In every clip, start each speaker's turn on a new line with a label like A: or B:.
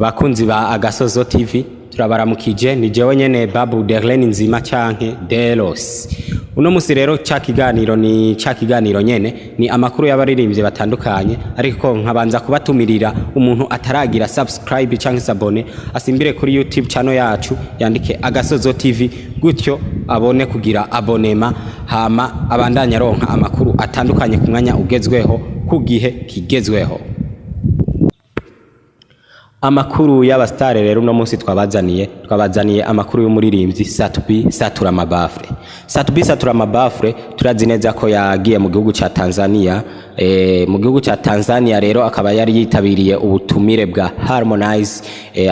A: bakunzi ba Agasozo TV turabaramukije ni jewe nyene Babu Derlene Nzima canke Delos. Uno musi rero ca kiganiro nyene ni amakuru y'abaririmbye batandukanye ariko nkabanza kubatumirira umuntu ataragira subscribe canke sabone asimbire kuri YouTube channel yacu yandike Agasozo TV gutyo abone kugira abonema hama abandanya ronka amakuru atandukanye ku mwanya ugezweho ku gihe kigezweho. Amakuru y'abastare rero uno munsi twabazaniye amakuru y'umuririmbyi satura amabafre. Satura amabafre turazi neza ko yagiye mu gihugu ca Tanzania. Mu gihugu ca Tanzania rero akaba yari yitabiriye ubutumire bwa Harmonize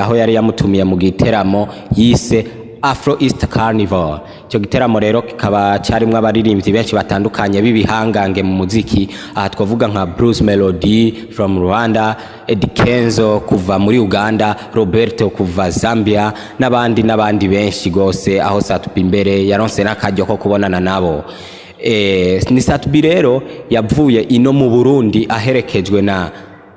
A: aho yari yamutumiye mu giteramo yise Afro East Carnival. Cyo giteramo rero kikaba carimwe abaririmbyi benshi batandukanye bibihangange mu muziki. Aha twavuga nka Bruce Melody from Rwanda, Eddie Kenzo kuva muri Uganda, Roberto kuva Zambia n'abandi benshi gose aho Satubi imbere yaronse n'akajyo ko kubonana nabo. Ni Satubi rero yavuye ino mu Burundi aherekejwe na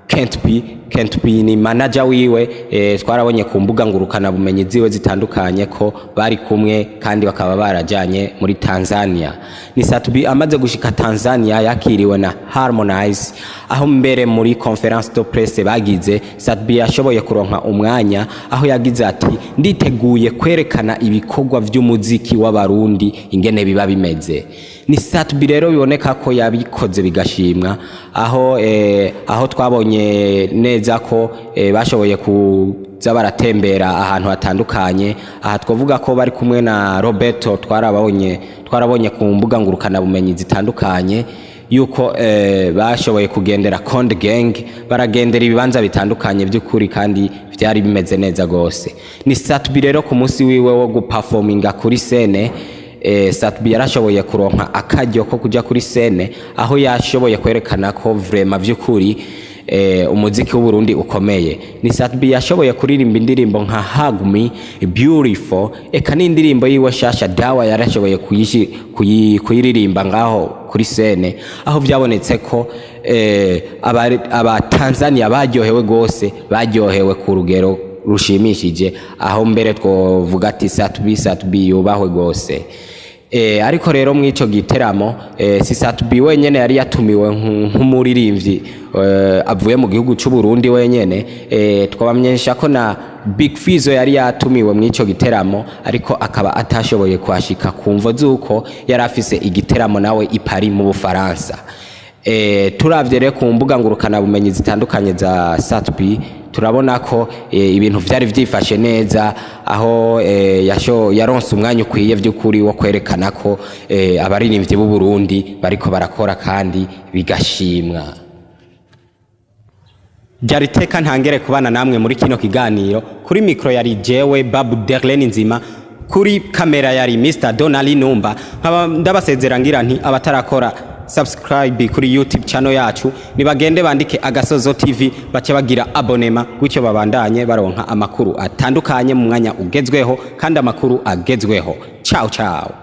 A: Kent P ni manager wiwe. Twarabonye ku mbuga ngurukana bumenyi ziwe zitandukanye ko bari kumwe kandi bakaba barajanye muri Tanzania. Ni Satubi amaze gushika Tanzania yakiriwe na Harmonize aho mbere muri conference de presse bagize Satubi yashoboye kuronka umwanya aho yagize ati nditeguye kwerekana ibikorwa vy'umuziki w'abarundi ingene biba bimeze. Ni Satubi rero biboneka ko yabikoze bigashimwa aho twabonye neza ko bashoboye kuza baratembera ahantu hatandukanye. Aha twavuga ko bari kumwe na Roberto twarabonye ku mbuga ngurukana bumenyi zitandukanye yuko bashoboye kugendera Konde Gang baragendera ibibanza bitandukanye by'ukuri kandi byari bimeze neza gose. Ni Satubi rero ku munsi wiwe wo guperforminga kuri scene Satubi yarashoboye kuronka akajyo ko kuja kuri scene aho yashoboye kwerekana ko vraiment vy'ukuri umuziki w'Uburundi ukomeye. Ni Satubi yashoboye kuririmba indirimbo nka Hug Me, Beautiful, eka n'indirimbo yiwe shasha Dawa yarashoboye kuyiririmba ngaho kuri scene aho byabonetse ko aba Tanzania baryohewe gose, baryohewe ku rugero rushimishije aho mbere twovuga ati Satubi yubahwe gose. Ariko rero mwico giteramo si Satubi wenyene yari yatumiwe nk'umuririmbyi avuye mu gihugu cy'u Burundi wenyene. Twabamenyesha ko na Big Fizzo yari yatumiwe mwico giteramo ariko akaba atashoboye kwashika kumvo zuko yari afise igiteramo nawe i Paris mu Bufaransa. Turavye rero ku mbuga ngurukana bumenyi zitandukanye za Satubi turabona ko ibintu vyari vyifashe neza aho yaronse umwanya ukwiye vy'ukuri wo kwerekana ko abaririmbyi b'u Burundi bariko barakora kandi bigashimwa. Byari teka ntangere kubana namwe muri kino kiganiro. Kuri micro yari jewe Babu Derlene Nzima, kuri kamera yari Mr. Donali Numba. Ndabasezera ngira nti abatarakora subscribe kuri YouTube channel yacu nibagende bandike Agasozo TV bace bagira abonema gutyo babandanye baronka amakuru atandukanye mu mwanya ugezweho kandi amakuru agezweho. Ciao ciao.